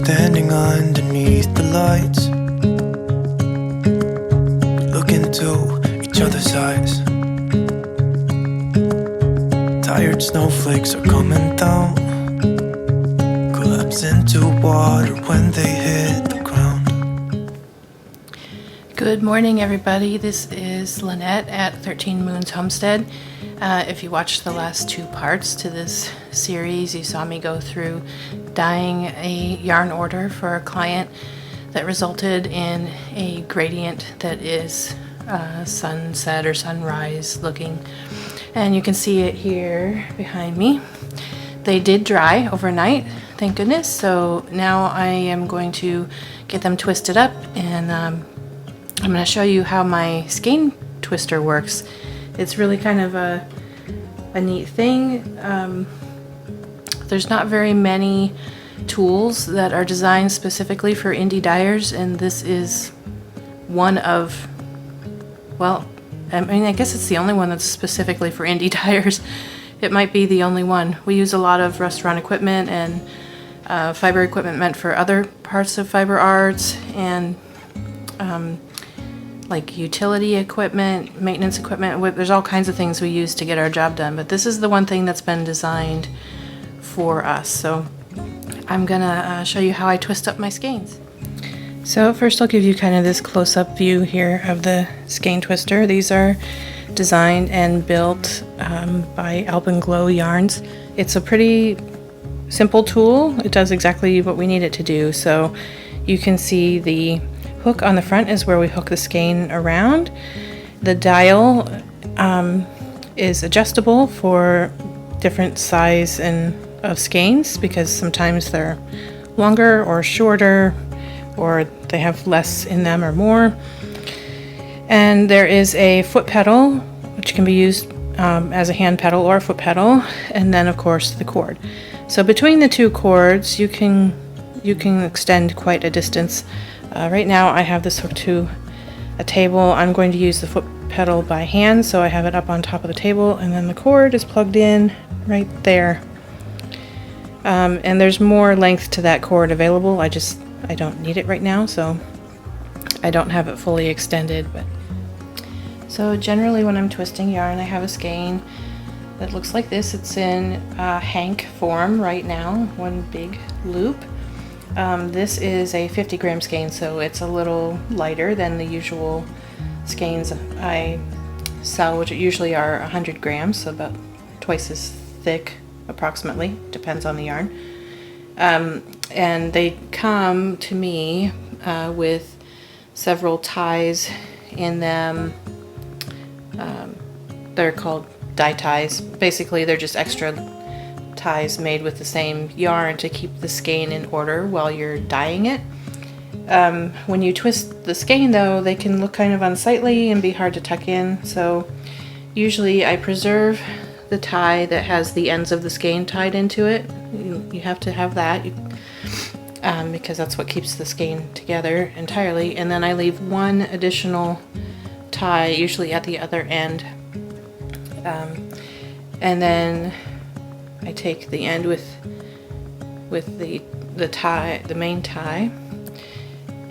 standing underneath the lights, look into each other's eyes. Tired snowflakes are coming down, collapse into water when they hit the ground. Good morning, everybody. This is Lynette at 13 Moons Homestead. If you watched the last two parts to this series, you saw me go through dyeing a yarn order for a client that resulted in a gradient that is sunset or sunrise looking. And you can see it here behind me. They did dry overnight, thank goodness. So now I am going to get them twisted up, and I'm going to show you how my skein twister works. It's really kind of a neat thing. There's not very many tools that are designed specifically for indie dyers, and this is one of, well, I mean, I guess it's the only one that's specifically for indie dyers. It might be the only one. We use a lot of restaurant equipment and fiber equipment meant for other parts of fiber arts, and like utility equipment, maintenance equipment. There's all kinds of things we use to get our job done, but this is the one thing that's been designed for us. So I'm gonna show you how I twist up my skeins. So first I'll give you kind of this close-up view here of the skein twister. These are designed and built by Alpenglow yarns. It's a pretty simple tool. It does exactly what we need it to do. So you can see the hook on the front is where we hook the skein around. The dial is adjustable for different size of skeins, because sometimes they're longer or shorter, or they have less in them or more. And there is a foot pedal, which can be used as a hand pedal or a foot pedal, and then of course the cord. So between the two cords you can extend quite a distance. Right now I have this hooked to a table. I'm going to use the foot pedal by hand, so I have it up on top of the table, and then the cord is plugged in right there. And there's more length to that cord available. I don't need it right now, so I don't have it fully extended. But so generally when I'm twisting yarn, I have a skein that looks like this. It's in hank form right now, one big loop. This is a 50-gram skein, so it's a little lighter than the usual skeins I sell, which usually are 100 grams, so about twice as thick approximately, depends on the yarn. And they come to me with several ties in them. They're called dye ties. Basically they're just extra ties made with the same yarn to keep the skein in order while you're dyeing it. When you twist the skein though, they can look kind of unsightly and be hard to tuck in, so usually I preserve the tie that has the ends of the skein tied into it. You have to have that because that's what keeps the skein together entirely, and then I leave one additional tie usually at the other end, and then I take the end with the tie, the main tie,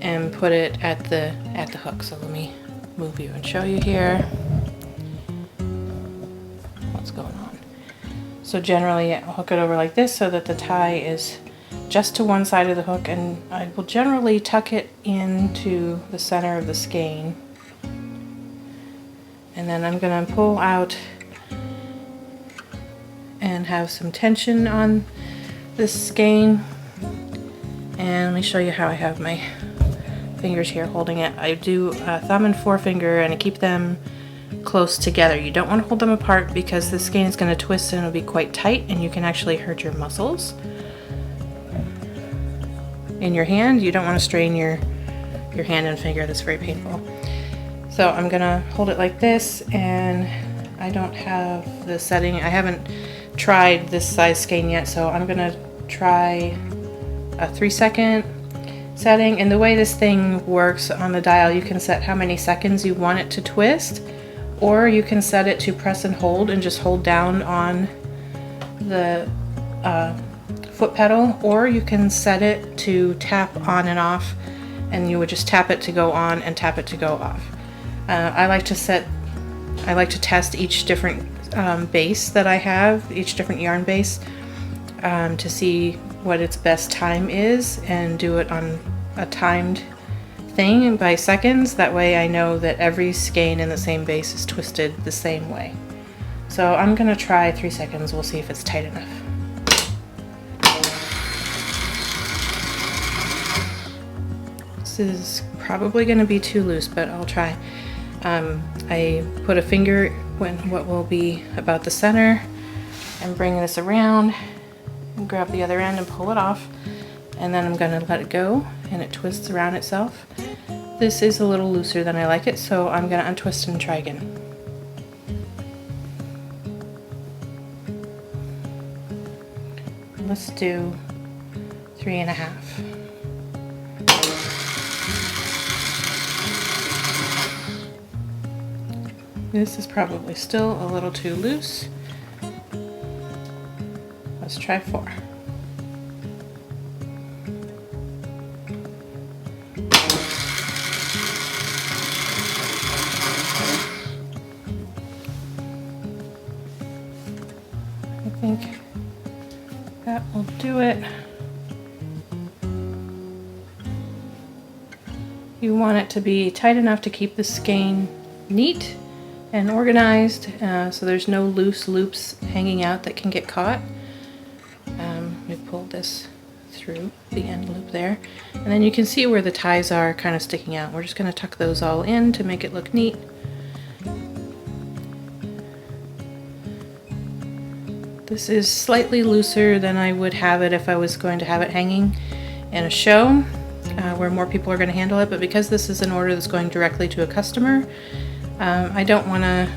and put it at the hook. So let me move you and show you here what's going on. So generally I'll hook it over like this so that the tie is just to one side of the hook, and I will generally tuck it into the center of the skein. And then I'm going to pull out and have some tension on this skein. And let me show you how I have my fingers here holding it. I do thumb and forefinger, and I keep them close together. You don't want to hold them apart because the skein is going to twist and it'll be quite tight, and you can actually hurt your muscles in your hand. You don't want to strain your hand and finger. That's very painful. So I'm gonna hold it like this, and I don't have the setting. I haven't tried this size skein yet, so I'm gonna try a 3-second setting. And the way this thing works on the dial, you can set how many seconds you want it to twist, or you can set it to press and hold and just hold down on the foot pedal, or you can set it to tap on and off, and you would just tap it to go on and tap it to go off. I like to test each different base that I have, each different yarn base, to see what its best time is, and do it on a timed thing by seconds. That way I know that every skein in the same base is twisted the same way. So I'm gonna try 3 seconds. We'll see if it's tight enough. This is probably gonna be too loose, but I'll try. I put a finger when what will be about the center and bring this around and grab the other end and pull it off, and then I'm gonna let it go and it twists around itself. This is a little looser than I like it, so I'm gonna untwist and try again. Let's do 3.5. This is probably still a little too loose. Let's try 4. I think that will do it. You want it to be tight enough to keep the skein neat and organized, so there's no loose loops hanging out that can get caught. We pulled this through the end loop there, and then you can see where the ties are kind of sticking out. We're just going to tuck those all in to make it look neat. This is slightly looser than I would have it if I was going to have it hanging in a show where more people are going to handle it, but because this is an order that's going directly to a customer, I don't want to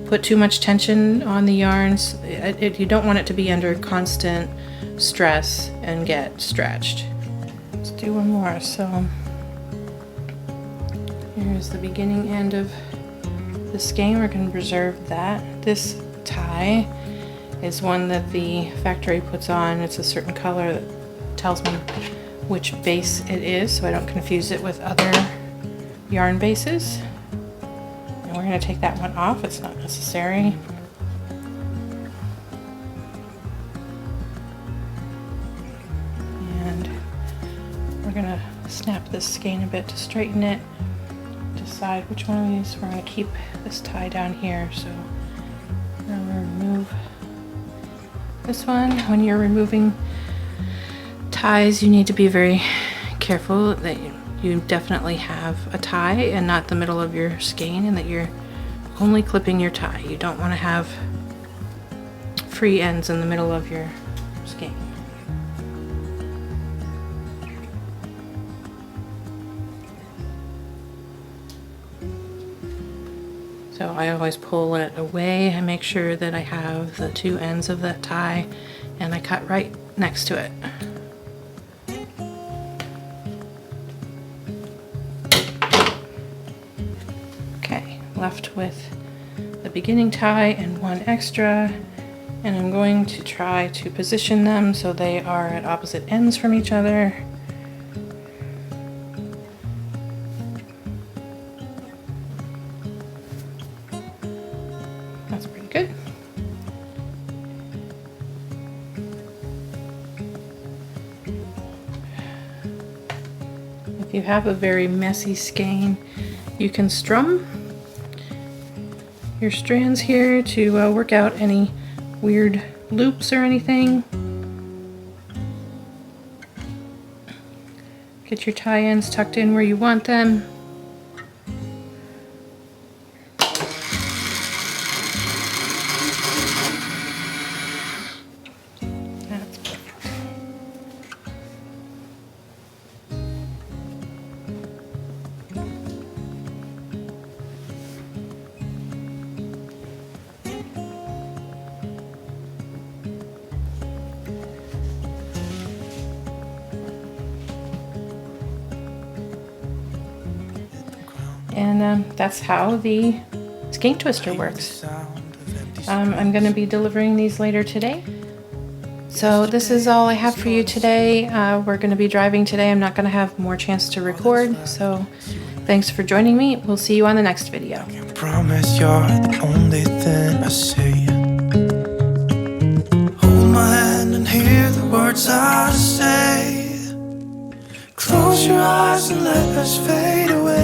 put too much tension on the yarns. You don't want it to be under constant stress and get stretched. Let's do one more. So here's the beginning end of the skein. We're going to preserve that. This tie is one that the factory puts on. It's a certain color that tells me which base it is, so I don't confuse it with other yarn bases. And we're going to take that one off. It's not necessary. And we're going to snap this skein a bit to straighten it. Decide which one of these we're going to keep this tie down here. So I'm going to remove this one. When you're removing ties, you need to be very careful that you definitely have a tie and not the middle of your skein, and that you're only clipping your tie. You don't want to have free ends in the middle of your skein. So I always pull it away. I make sure that I have the 2 ends of that tie, and I cut right next to it. Okay, left with the beginning tie and 1 extra, and I'm going to try to position them so they are at opposite ends from each other. That's pretty good. If you have a very messy skein, you can strum your strands here to work out any weird loops or anything. Get your tie ends tucked in where you want them. That's perfect. And that's how the skein twister works. I'm going to be delivering these later today. So this is all I have for you today. We're going to be driving today. I'm not going to have more chance to record. So thanks for joining me. We'll see you on the next video. Promise you're the only thing I see. Hold my hand and hear the words I say. Close your eyes and let us fade away.